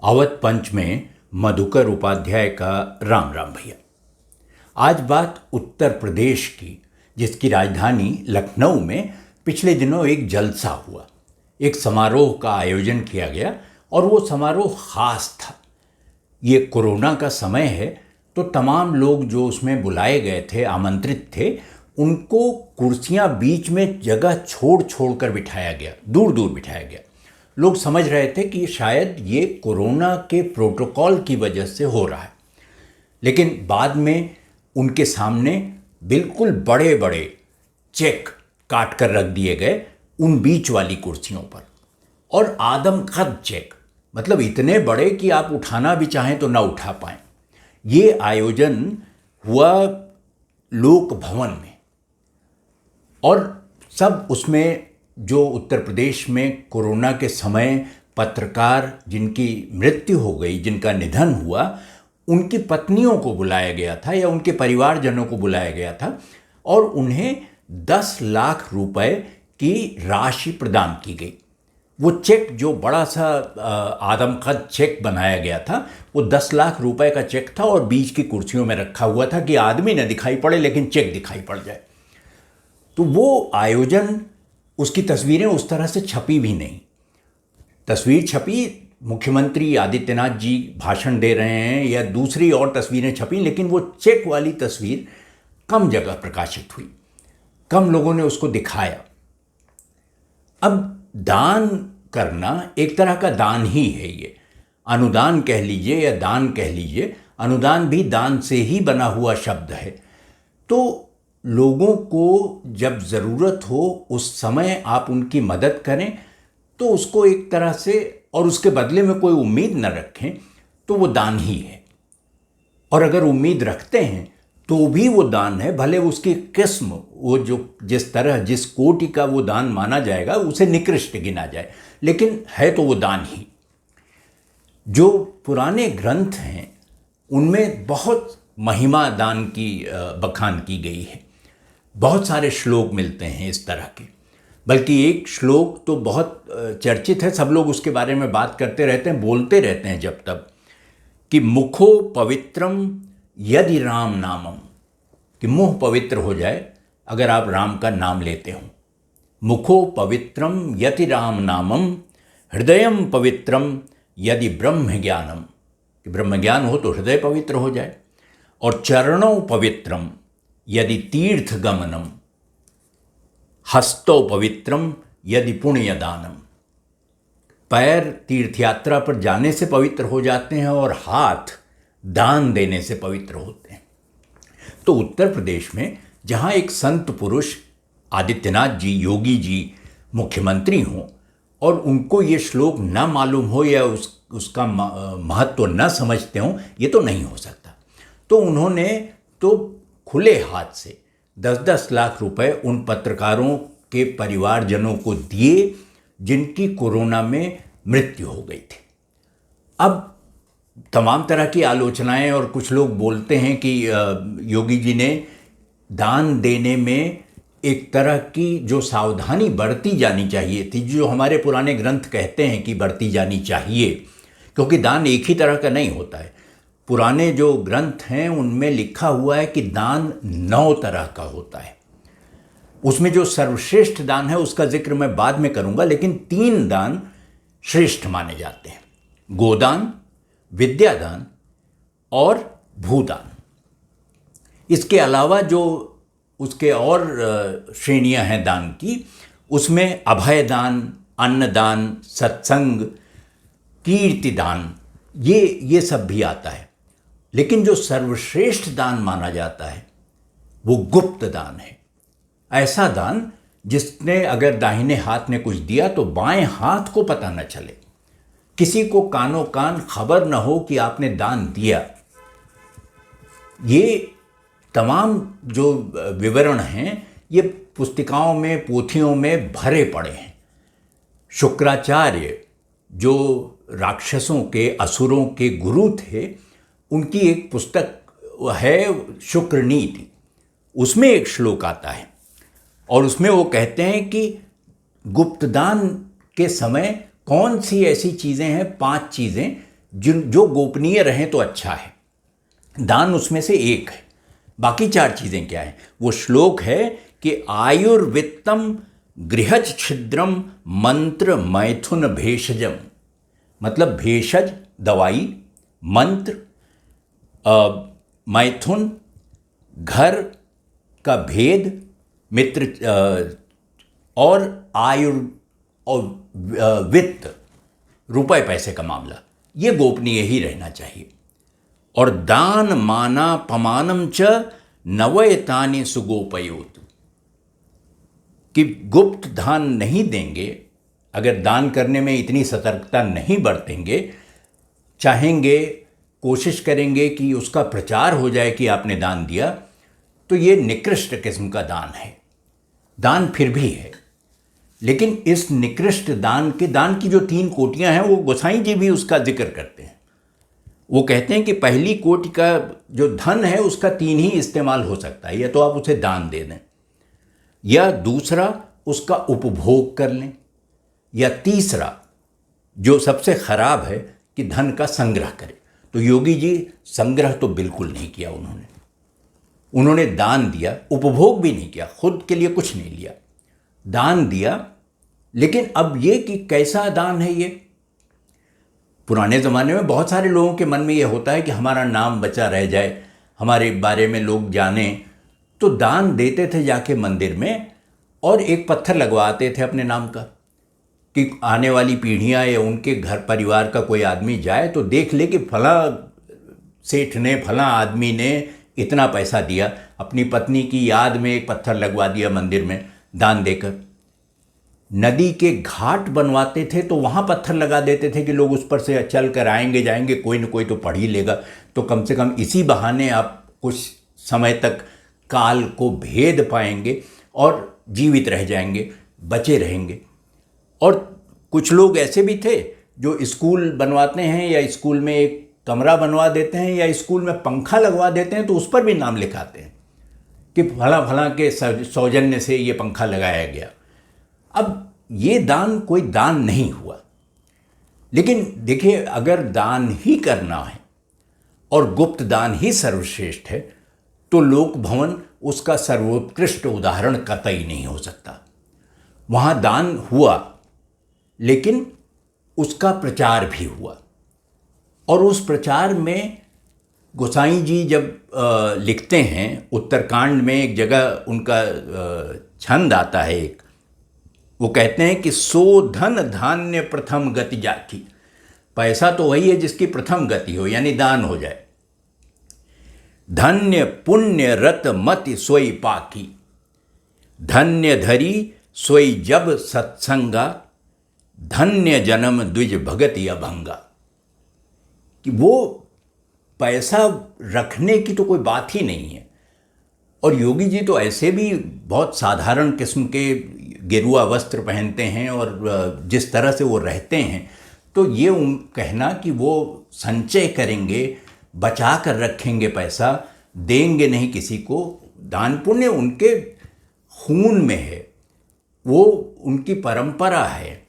अवध पंच में मधुकर उपाध्याय का राम राम भैया। आज बात उत्तर प्रदेश की, जिसकी राजधानी लखनऊ में पिछले दिनों एक जलसा हुआ, एक समारोह का आयोजन किया गया और वो समारोह खास था। ये कोरोना का समय है तो तमाम लोग जो उसमें बुलाए गए थे, आमंत्रित थे, उनको कुर्सियां बीच में जगह छोड़ छोड़ कर बिठाया गया, दूर दूर बिठाया गया। लोग समझ रहे थे कि शायद ये कोरोना के प्रोटोकॉल की वजह से हो रहा है, लेकिन बाद में उनके सामने बिल्कुल बड़े बड़े चेक काट कर रख दिए गए उन बीच वाली कुर्सियों पर, और आदमकद चेक, मतलब इतने बड़े कि आप उठाना भी चाहें तो ना उठा पाएं। ये आयोजन हुआ लोक भवन में, और सब उसमें जो उत्तर प्रदेश में कोरोना के समय पत्रकार जिनकी मृत्यु हो गई, जिनका निधन हुआ, उनकी पत्नियों को बुलाया गया था या उनके परिवारजनों को बुलाया गया था और उन्हें 10 लाख रुपए की राशि प्रदान की गई। वो चेक, जो बड़ा सा आदमकद चेक बनाया गया था, वो 10 लाख रुपए का चेक था और बीच की कुर्सियों में रखा हुआ था कि आदमी न दिखाई पड़े लेकिन चेक दिखाई पड़ जाए। तो वो आयोजन, उसकी तस्वीरें उस तरह से छपी भी नहीं। तस्वीर छपी, मुख्यमंत्री आदित्यनाथ जी भाषण दे रहे हैं या दूसरी और तस्वीरें छपी, लेकिन वो चेक वाली तस्वीर कम जगह प्रकाशित हुई, कम लोगों ने उसको दिखाया। अब दान करना एक तरह का दान ही है, ये अनुदान कह लीजिए या दान कह लीजिए, अनुदान भी दान से ही बना हुआ शब्द है। तो लोगों को जब ज़रूरत हो उस समय आप उनकी मदद करें तो उसको एक तरह से, और उसके बदले में कोई उम्मीद न रखें, तो वो दान ही है। और अगर उम्मीद रखते हैं तो भी वो दान है, भले उसकी किस्म, वो जो जिस तरह जिस कोटि का वो दान माना जाएगा उसे निकृष्ट गिना जाए, लेकिन है तो वो दान ही। जो पुराने ग्रंथ हैं उनमें बहुत महिमा दान की बखान की गई है। बहुत सारे श्लोक मिलते हैं इस तरह के, बल्कि एक श्लोक तो बहुत चर्चित है, सब लोग उसके बारे में बात करते रहते हैं, बोलते रहते हैं जब तब, कि मुखो पवित्रम यदि राम नामम, कि मुंह पवित्र हो जाए अगर आप राम का नाम लेते हो। मुखो पवित्रम यदि राम नामम, हृदयम पवित्रम यदि ब्रह्म ज्ञानम, कि ब्रह्म ज्ञान हो तो हृदय पवित्र हो जाए। और चरणों पवित्रम यदि तीर्थ गमनम, हस्तो पवित्रम यदि पुण्य दानम, पैर तीर्थ यात्रा पर जाने से पवित्र हो जाते हैं और हाथ दान देने से पवित्र होते हैं। तो उत्तर प्रदेश में जहाँ एक संत पुरुष आदित्यनाथ जी, योगी जी मुख्यमंत्री हों और उनको ये श्लोक ना मालूम हो या उसका महत्व न समझते हों, ये तो नहीं हो सकता। तो उन्होंने तो खुले हाथ से 10-10 लाख रुपए उन पत्रकारों के परिवारजनों को दिए जिनकी कोरोना में मृत्यु हो गई थी। अब तमाम तरह की आलोचनाएं, और कुछ लोग बोलते हैं कि योगी जी ने दान देने में एक तरह की जो सावधानी बरती जानी चाहिए थी, जो हमारे पुराने ग्रंथ कहते हैं कि बरती जानी चाहिए, क्योंकि दान एक ही तरह का नहीं होता है। पुराने जो ग्रंथ हैं उनमें लिखा हुआ है कि दान 9 तरह का होता है। उसमें जो सर्वश्रेष्ठ दान है उसका जिक्र मैं बाद में करूंगा, लेकिन 3 दान श्रेष्ठ माने जाते हैं: गोदान, विद्यादान और भूदान। इसके अलावा जो उसके और श्रेणियां हैं दान की, उसमें अभयदान, अन्नदान, सत्संग, कीर्तिदान, ये सब भी आता है। लेकिन जो सर्वश्रेष्ठ दान माना जाता है वो गुप्त दान है। ऐसा दान जिसने अगर दाहिने हाथ ने कुछ दिया तो बाएं हाथ को पता न चले, किसी को कानो कान खबर न हो कि आपने दान दिया। ये तमाम जो विवरण हैं ये पुस्तिकाओं में, पोथियों में भरे पड़े हैं। शुक्राचार्य जो राक्षसों के, असुरों के गुरु थे, उनकी एक पुस्तक है शुक्र नीति, उसमें एक श्लोक आता है और उसमें वो कहते हैं कि गुप्तदान के समय कौन सी ऐसी चीज़ें हैं, 5 चीज़ें जो गोपनीय रहें तो अच्छा है। दान उसमें से एक है। बाकी 4 चीज़ें क्या हैं? वो श्लोक है कि आयुर्वित्तम गृहज छिद्रम मंत्र मैथुन भेषजम, मतलब भेषज दवाई, मंत्र, मैथुन घर का भेद, मित्र, और और वित्त, रुपए पैसे का मामला, ये गोपनीय ही रहना चाहिए। और दान माना पमानम च नवयतानि सुगोपयोत, कि गुप्त दान नहीं देंगे, अगर दान करने में इतनी सतर्कता नहीं बरतेंगे, चाहेंगे, कोशिश करेंगे कि उसका प्रचार हो जाए कि आपने दान दिया, तो ये निकृष्ट किस्म का दान है। दान फिर भी है, लेकिन इस निकृष्ट दान की जो 3 कोटियां हैं, वो गोसाई जी भी उसका जिक्र करते हैं। वो कहते हैं कि पहली कोटि का जो धन है उसका 3 ही इस्तेमाल हो सकता है, या तो आप उसे दान दे दें, या दूसरा उसका उपभोग कर लें, या तीसरा जो सबसे खराब है कि धन का संग्रह करें। तो योगी जी संग्रह तो बिल्कुल नहीं किया उन्होंने दान दिया, उपभोग भी नहीं किया, खुद के लिए कुछ नहीं लिया, दान दिया। लेकिन अब ये कि कैसा दान है ये? पुराने ज़माने में बहुत सारे लोगों के मन में ये होता है कि हमारा नाम बचा रह जाए, हमारे बारे में लोग जाने, तो दान देते थे जाके मंदिर में, और एक पत्थर लगवाते थे अपने नाम का, कि आने वाली पीढ़ियां या उनके घर परिवार का कोई आदमी जाए तो देख ले कि फला सेठ ने, फला आदमी ने इतना पैसा दिया, अपनी पत्नी की याद में एक पत्थर लगवा दिया मंदिर में दान देकर। नदी के घाट बनवाते थे तो वहाँ पत्थर लगा देते थे कि लोग उस पर से चल कर आएंगे जाएंगे, कोई न कोई तो पढ़ ही लेगा, तो कम से कम इसी बहाने आप कुछ समय तक काल को भेद पाएंगे और जीवित रह जाएंगे, बचे रहेंगे। और कुछ लोग ऐसे भी थे जो स्कूल बनवाते हैं, या स्कूल में एक कमरा बनवा देते हैं, या स्कूल में पंखा लगवा देते हैं, तो उस पर भी नाम लिखाते हैं कि फला फला के सौजन्य से ये पंखा लगाया गया। अब ये दान कोई दान नहीं हुआ। लेकिन देखिए, अगर दान ही करना है और गुप्त दान ही सर्वश्रेष्ठ है, तो लोक भवन उसका सर्वोत्कृष्ट उदाहरण कतई नहीं हो सकता। वहाँ दान हुआ, लेकिन उसका प्रचार भी हुआ, और उस प्रचार में गोसाई जी जब लिखते हैं, उत्तरकांड में एक जगह उनका छंद आता है एक, वो कहते हैं कि सो धन धान्य प्रथम गति जाकी। पैसा तो वही है जिसकी प्रथम गति हो, यानी दान हो जाए। धन्य पुण्य रत मति सोई पाकी, धन्य धरी सोई जब सत्संगा, धन्य जन्म द्विज भगति अभंगा। कि वो पैसा रखने की तो कोई बात ही नहीं है। और योगी जी तो ऐसे भी बहुत साधारण किस्म के गेरुआ वस्त्र पहनते हैं, और जिस तरह से वो रहते हैं, तो ये कहना कि वो संचय करेंगे, बचा कर रखेंगे पैसा, देंगे नहीं किसी को, दान पुण्य उनके खून में है, वो उनकी परंपरा है।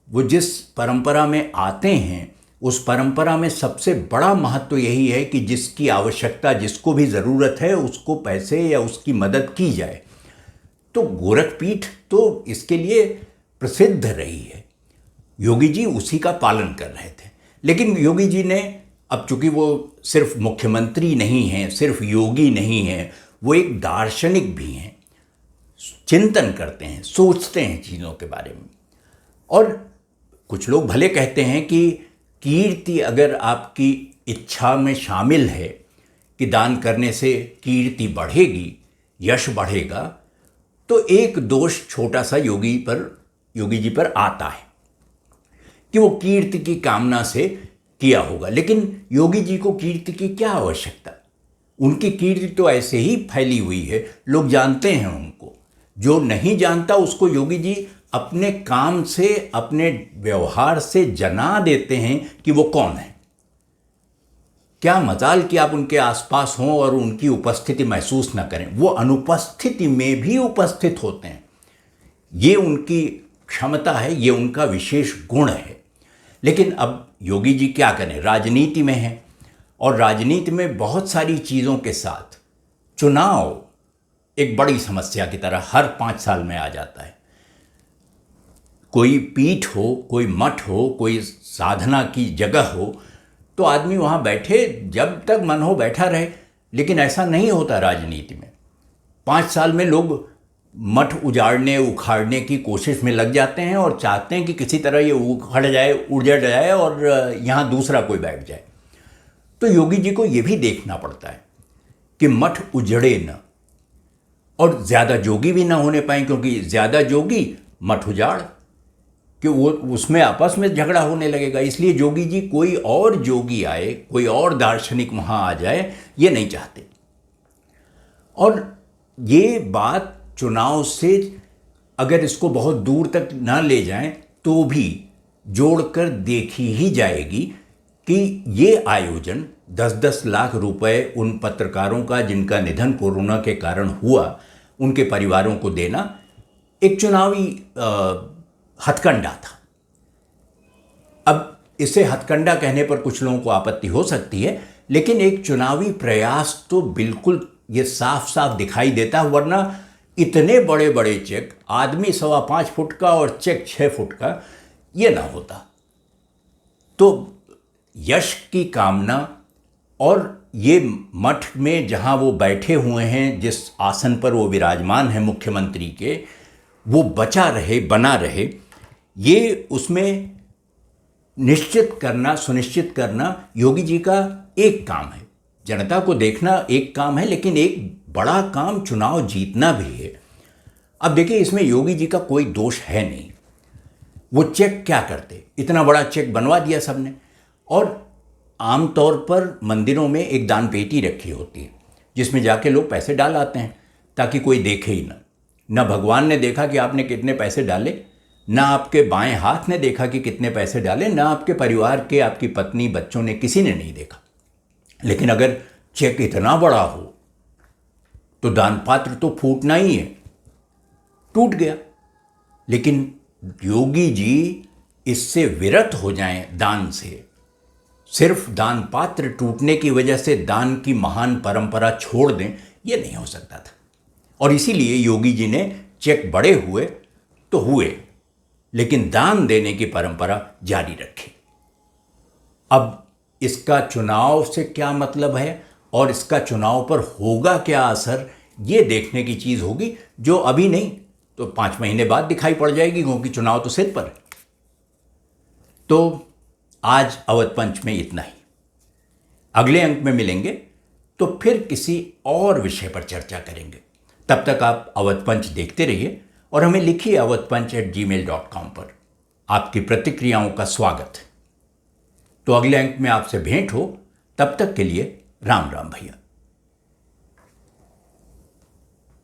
वो जिस परंपरा में आते हैं, उस परंपरा में सबसे बड़ा महत्व यही है कि जिसकी आवश्यकता, जिसको भी ज़रूरत है, उसको पैसे या उसकी मदद की जाए। तो गोरखपीठ तो इसके लिए प्रसिद्ध रही है। योगी जी उसी का पालन कर रहे थे। लेकिन योगी जी ने, अब चूंकि वो सिर्फ मुख्यमंत्री नहीं हैं, सिर्फ योगी नहीं हैं, वो एक दार्शनिक भी हैं, चिंतन करते हैं, सोचते हैं चीज़ों के बारे में। और कुछ लोग भले कहते हैं कि कीर्ति अगर आपकी इच्छा में शामिल है कि दान करने से कीर्ति बढ़ेगी, यश बढ़ेगा, तो एक दोष छोटा सा योगी जी पर आता है कि वो कीर्ति की कामना से किया होगा। लेकिन योगी जी को कीर्ति की क्या आवश्यकता? उनकी कीर्ति तो ऐसे ही फैली हुई है, लोग जानते हैं उनको। जो नहीं जानता उसको योगी जी अपने काम से, अपने व्यवहार से जना देते हैं कि वो कौन है। क्या मजाल कि आप उनके आसपास हों और उनकी उपस्थिति महसूस न करें। वो अनुपस्थिति में भी उपस्थित होते हैं। ये उनकी क्षमता है, ये उनका विशेष गुण है। लेकिन अब योगी जी क्या करें, राजनीति में हैं और राजनीति में बहुत सारी चीज़ों के साथ चुनाव एक बड़ी समस्या की तरह हर 5 साल में आ जाता है। कोई पीठ हो, कोई मठ हो, कोई साधना की जगह हो तो आदमी वहाँ बैठे, जब तक मन हो बैठा रहे। लेकिन ऐसा नहीं होता राजनीति में। 5 साल में लोग मठ उजाड़ने उखाड़ने की कोशिश में लग जाते हैं और चाहते हैं कि किसी तरह ये उखड़ जाए, उजड़ जाए और यहाँ दूसरा कोई बैठ जाए। तो योगी जी को ये भी देखना पड़ता है कि मठ उजड़े न और ज़्यादा जोगी भी ना होने पाए, क्योंकि ज़्यादा जोगी मठ उजाड़ कि वो उसमें आपस में झगड़ा होने लगेगा। इसलिए जोगी जी कोई और जोगी आए, कोई और दार्शनिक वहाँ आ जाए, ये नहीं चाहते। और ये बात चुनाव से अगर इसको बहुत दूर तक ना ले जाएं तो भी जोड़कर देखी ही जाएगी कि ये आयोजन 10-10 लाख रुपए उन पत्रकारों का जिनका निधन कोरोना के कारण हुआ, उनके परिवारों को देना एक चुनावी हथकंडा था। अब इसे हथकंडा कहने पर कुछ लोगों को आपत्ति हो सकती है, लेकिन एक चुनावी प्रयास तो बिल्कुल ये साफ साफ दिखाई देता, वरना इतने बड़े बड़े चेक, आदमी 5.25 फुट का और चेक 6 फुट का, ये ना होता। तो यश की कामना और ये मठ में जहाँ वो बैठे हुए हैं, जिस आसन पर वो विराजमान हैं मुख्यमंत्री के, वो बचा रहे, बना रहे, ये उसमें निश्चित करना, सुनिश्चित करना योगी जी का एक काम है। जनता को देखना एक काम है, लेकिन एक बड़ा काम चुनाव जीतना भी है। अब देखिए, इसमें योगी जी का कोई दोष है नहीं। वो चेक क्या करते, इतना बड़ा चेक बनवा दिया सबने। और आमतौर पर मंदिरों में एक दान पेटी रखी होती है जिसमें जाके लोग पैसे डाल आते हैं ताकि कोई देखे ही ना भगवान ने देखा कि आपने कितने पैसे डाले, ना आपके बाएं हाथ ने देखा कि कितने पैसे डाले, ना आपके परिवार के, आपकी पत्नी, बच्चों ने, किसी ने नहीं देखा। लेकिन अगर चेक इतना बड़ा हो तो दान पात्र तो फूटना ही है। टूट गया। लेकिन योगी जी इससे विरत हो जाएं दान से, सिर्फ दान पात्र टूटने की वजह से दान की महान परंपरा छोड़ दें, यह नहीं हो सकता था। और इसीलिए योगी जी ने चेक बड़े हुए तो हुए, लेकिन दान देने की परंपरा जारी रखी। अब इसका चुनाव से क्या मतलब है और इसका चुनाव पर होगा क्या असर, ये देखने की चीज़ होगी, जो अभी नहीं तो 5 महीने बाद दिखाई पड़ जाएगी, क्योंकि चुनाव तो सिर पर है। तो आज अवध पंच में इतना ही। अगले अंक में मिलेंगे तो फिर किसी और विषय पर चर्चा करेंगे। तब तक आप अवध पंच देखते रहिए और हमें लिखिए awadhpanch@gmail.com पर। आपकी प्रतिक्रियाओं का स्वागत है। तो अगले अंक में आपसे भेंट हो, तब तक के लिए राम राम भैया।